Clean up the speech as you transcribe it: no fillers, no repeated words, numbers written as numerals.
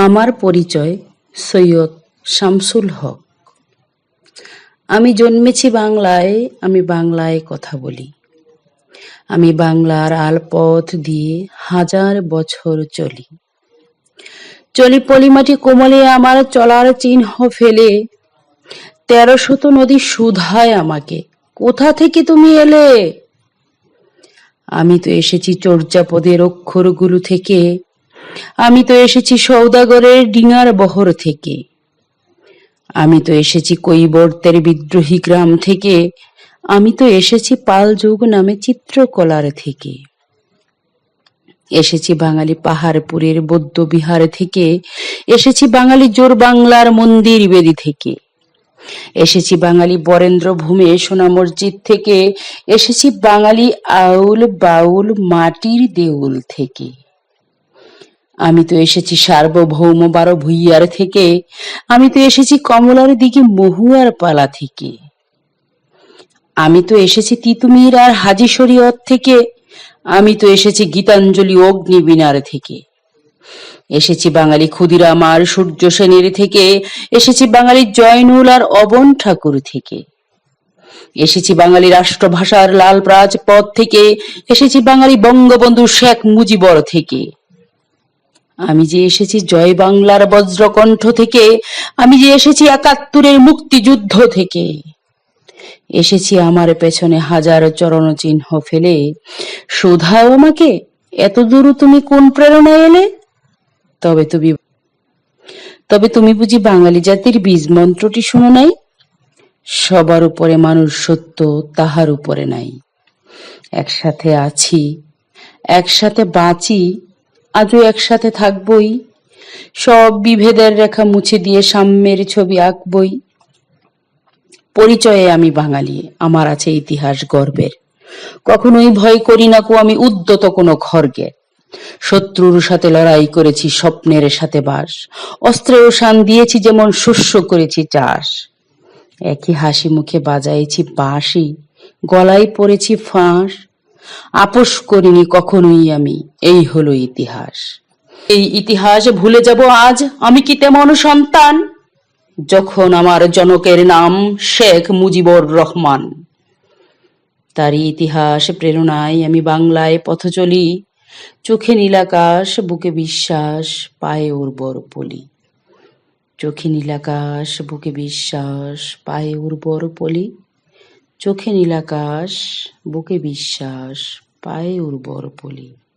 আমার পরিচয় সৈয়দ শামসুল হক। আমি জন্মেছি বাংলায়, আমি বাংলায় কথা বলি। আমি বাংলার আলপথ দিয়ে হাজার বছর চলি। চলি পলিমাটি কোমলে আমার চলার চিহ্ন ফেলে। ১৩০০ নদী শুধায় আমাকে, কোথা থেকে তুমি এলে? আমি তো এসেছি চর্যাপদের অক্ষরগুলো থেকে, আমি তো এসেছি সৌদাগরের ডিঙার বহর থেকে, আমি তো এসেছি কৈবর্তের বিদ্রোহী গ্রাম থেকে, আমি তো এসেছি পাল যুগ নামে চিত্রকলার থেকে, এসেছি বাঙালি পাহাড়পুরের বৌদ্ধ বিহার থেকে, এসেছি বাঙালি জোর বাংলার মন্দির বেদি থেকে, এসেছি বাঙালি বরেন্দ্র ভূমে সোনা মসজিদ থেকে, এসেছি বাঙালি আউল বাউল মাটির দেউল থেকে, আমি তো এসেছি সার্বভৌম ১২ ভুইয়ার থেকে, আমি তো এসেছি কমলার দিকে মহুয়ার পালা থেকে, আমি তো এসেছি তিতুমির আর হাজি শরীয়ত থেকে, আমি তো এসেছি গীতাঞ্জলি অগ্নিবীণার থেকে, এসেছি বাঙালি ক্ষুদিরাম আর সূর্য সেনের থেকে, এসেছি বাঙালি জয়নুল আর অবন ঠাকুর থেকে, এসেছি বাঙালি রাষ্ট্রভাষার লাল রাজপথ থেকে, এসেছি বাঙালি বঙ্গবন্ধু শেখ মুজিবর থেকে, আমি যে এসেছি জয় বাংলার বজ্রকণ্ঠ থেকে, আমি যে এসেছি ৭১-এর মুক্তিযুদ্ধ থেকে, এসেছি আমার পেছনে হাজার চরণ চিহ্ন ফেলে। শোধাও আমাকে, এত দূর তুমি কোন প্রেরণায় এলে? তবে তুমি বুঝি বাঙালি জাতির বীজ মন্ত্রটি শুনো নাই? সবার উপরে মানুষ সত্য, তাহার উপরে নাই। একসাথে আছি, একসাথে বাঁচি, আজও একসাথে থাকবই। সব বিভেদের রেখা মুছে দিয়ে সাম্যের ছবি আঁকবই। পরিচয়ে আমি বাঙালি, আমার আছে ইতিহাস গর্বের। কখনোই ভয় করি না আমি উদ্যত কোনো খড়গে। শত্রুর সাথে লড়াই করেছি, স্বপ্নের সাথে বাস। অস্ত্রেও শান দিয়েছি, যেমন শস্য করেছি চাষ। একই হাসি মুখে বাজাইছি বাঁশি, গলায় পড়েছি ফাঁস। আপোষ করিনি কখনোই আমি, এই হলো ইতিহাস। এই ইতিহাস ভুলে যাব আজ আমি কি তেমন সন্তান, যখন আমার জনকের নাম শেখ মুজিবুর রহমান। তারই ইতিহাস প্রেরণায় আমি বাংলায় পথ চলি। চোখে নীলাকাশ, বুকে বিশ্বাস, পায়ে উর্বর পলি। চোখে নীলাকাশ, বুকে বিশ্বাস, পায়ে উর্বর পলি। চোখে নীলাকাশ, বুকে বিশ্বাস, পায়ে উর্বর পলি।